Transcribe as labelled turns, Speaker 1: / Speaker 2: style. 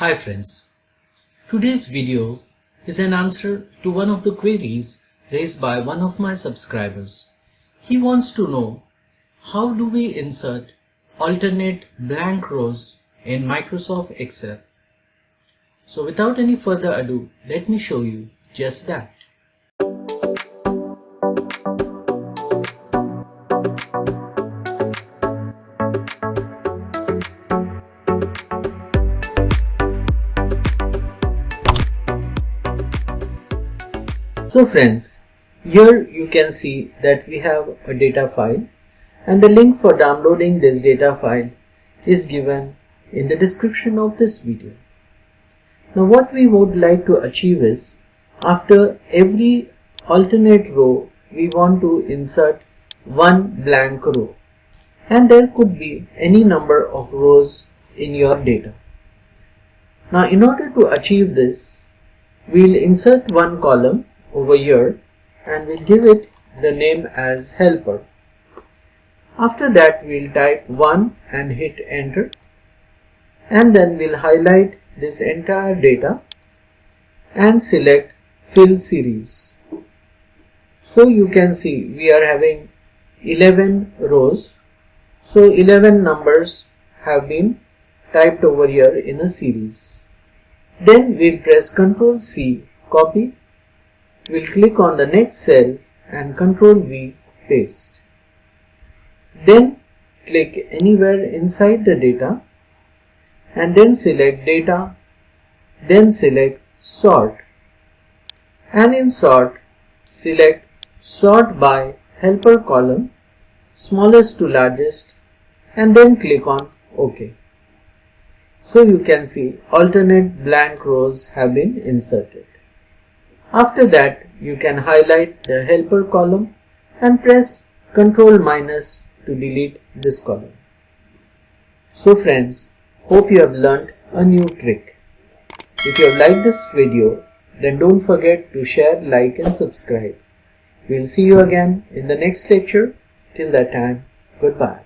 Speaker 1: Hi friends, today's video is an answer to one of the queries raised by one of my subscribers. He wants to know how do we insert alternate blank rows in Microsoft Excel. So without any further ado, let me show you just that. So friends, here you can see that we have a data file and the link for downloading this data file is given in the description of this video. Now what we would like to achieve is, after every alternate row we want to insert one blank row, and there could be any number of rows in your data. Now in order to achieve this, we'll insert one column over here and we'll give it the name as helper. After that we'll type 1 and hit enter, and then we'll highlight this entire data and select fill series. So you can see we are having 11 rows, so 11 numbers have been typed over here in a series. Then we'll press Ctrl C, copy. We'll click on the next cell and Ctrl V, paste. Then click anywhere inside the data and then select data, then select sort, and in sort select sort by helper column, smallest to largest, and then click on OK. So you can see alternate blank rows have been inserted. After that, you can highlight the helper column and press Ctrl- to delete this column. So friends, hope you have learnt a new trick. If you have liked this video, then don't forget to share, like and subscribe. We'll see you again in the next lecture. Till that time, goodbye.